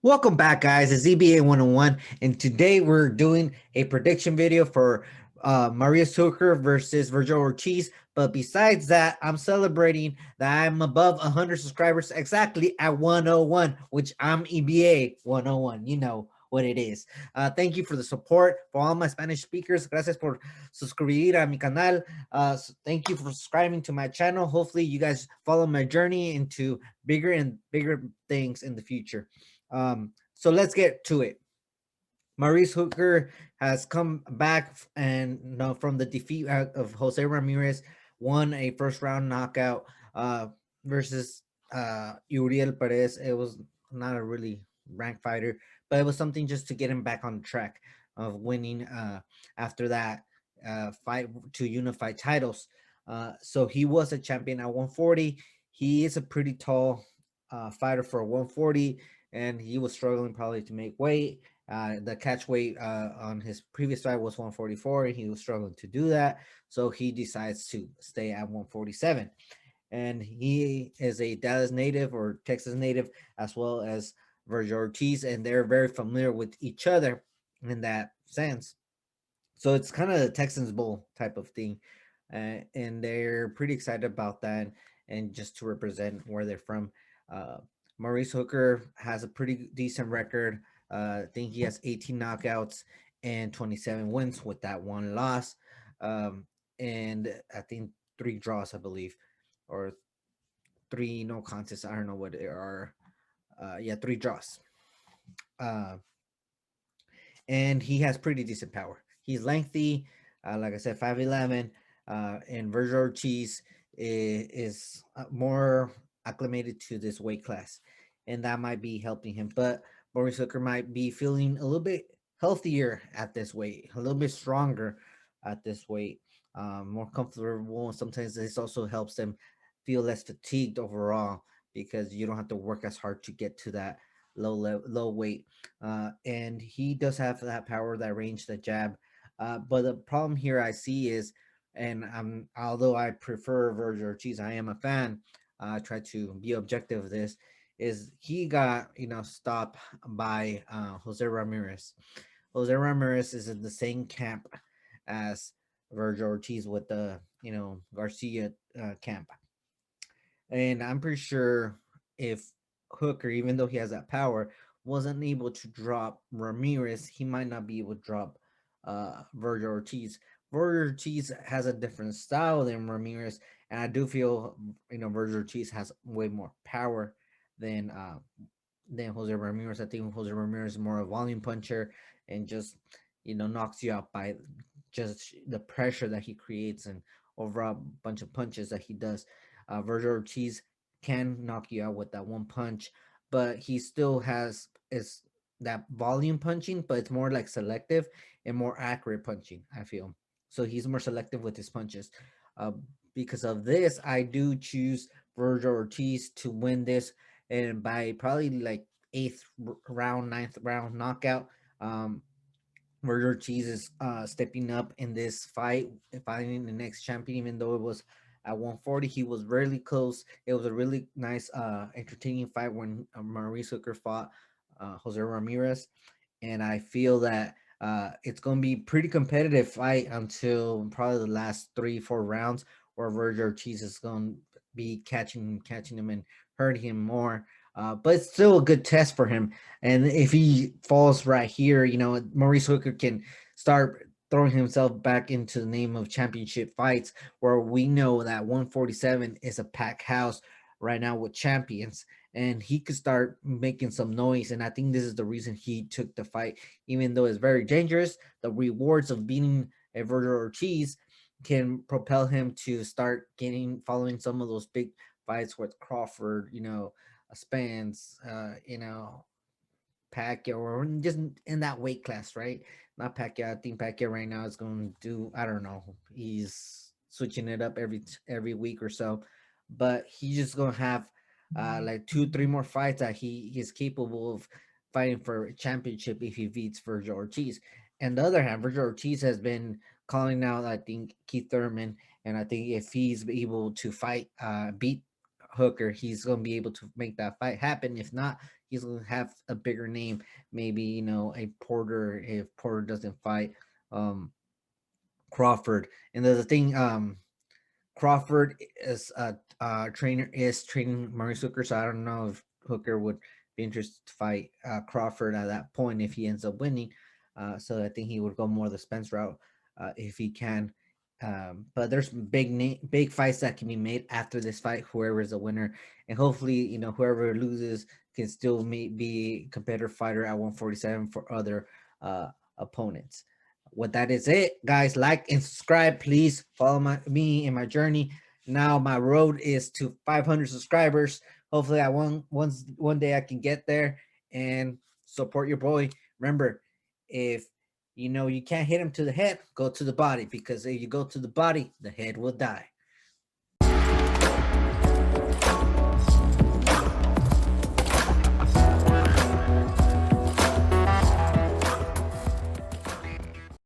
Welcome back, guys. It's ZBA 101, and today we're doing a prediction video for Maurice Hooker versus Vergil Ortiz. But besides that, I'm celebrating that I'm above 100 subscribers exactly at 101, which I'm EBA 101. You know what it is. Thank you for the support for all my Spanish speakers. Gracias por suscribir a mi canal. Thank you for subscribing to my channel. Hopefully, you guys follow my journey into bigger and bigger things in the future. So let's get to it. Maurice Hooker has come back and from the defeat of Jose Ramirez, won a first round knockout versus Uriel Perez. It was not a really ranked fighter, but it was something just to get him back on the track of winning after that fight to unify titles. So he was a champion at 140. He is a pretty tall fighter for 140, and he was struggling probably to make weight. The catch weight on his previous fight was 144, and he was struggling to do that. So he decides to stay at 147. And he is a Dallas native or Texas native, as well as Vergil Ortiz, and they're very familiar with each other in that sense. So it's kind of a Texans Bowl type of thing. And they're pretty excited about that and just to represent where they're from. Uh, Maurice Hooker has a pretty decent record. I think he has 18 knockouts and 27 wins with that one loss. Um, and I think three draws, I believe, or three no contests. I don't know what they are. Yeah, three draws. Uh, and he has pretty decent power. He's lengthy, like I said, 5'11", and Vergil Ortiz is more acclimated to this weight class, and that might be helping him. But Maurice Hooker might be feeling a little bit healthier at this weight, a little bit stronger at this weight, more comfortable. Sometimes this also helps them feel less fatigued overall because you don't have to work as hard to get to that low weight, and he does have that power, that range, that jab. But the problem here I see is, and although I prefer Vergil Ortiz, I am a fan. I try to be objective. Of this is he got stopped by Jose Ramirez. Jose Ramirez is in the same camp as Vergil Ortiz with the Garcia camp, and I'm pretty sure if Hooker, even though he has that power, wasn't able to drop Ramirez, he might not be able to drop Vergil Ortiz. Vergil Ortiz has a different style than Ramirez, and I do feel Vergil Ortiz has way more power than uh, than Jose Ramirez. I think Jose Ramirez is more a volume puncher and just knocks you out by just the pressure that he creates and over a bunch of punches that he does. Vergil Ortiz can knock you out with that one punch, but he still has is that volume punching, but it's more like selective and more accurate punching. I feel so he's more selective with his punches. Uh, because of this, I do choose Vergil Ortiz to win this, and by probably like eighth round, ninth round knockout. Um, Vergil Ortiz is stepping up in this fight, fighting the next champion, even though it was at 140. He was really close. It was a really nice, entertaining fight when Maurice Hooker fought Jose Ramirez. And I feel that it's going to be pretty competitive fight until probably the last 3-4 rounds, where Vergil Ortiz is going to be catching him and hurting him more. But it's still a good test for him. And if he falls right here, Maurice Hooker can start throwing himself back into the name of championship fights, where we know that 147 is a packed house right now with champions, and he could start making some noise. And I think this is the reason he took the fight, even though it's very dangerous. The rewards of beating a Vergil Ortiz can propel him to start following some of those big fights with Crawford, Spence, Pacquiao, or just in that weight class, right? Not Pacquiao. I think Pacquiao right now is going to do. I don't know. He's switching it up every week or so, but he's just going to have like 2, 3 more fights that he is capable of fighting for a championship if he beats Vergil Ortiz. And the other hand, Vergil Ortiz has been calling out, I think, Keith Thurman, and I think if he's able to beat Hooker, he's gonna be able to make that fight happen. If not, he's gonna have a bigger name. Maybe a Porter if Porter doesn't fight Crawford. And there's a thing. Crawford is trainer is training Maurice Hooker, so I don't know if Hooker would be interested to fight Crawford at that point if he ends up winning. So I think he would go more the Spence route if he can. But there's big fights that can be made after this fight. Whoever is the winner, and hopefully, whoever loses can still be a competitive fighter at 147 for other uh, opponents. What that is it, guys. Like and subscribe, please. Follow me in my journey. Now my road is to 500 subscribers. Hopefully, one day I can get there and support your boy. Remember, if you can't hit him to the head, go to the body, because if you go to the body, the head will die.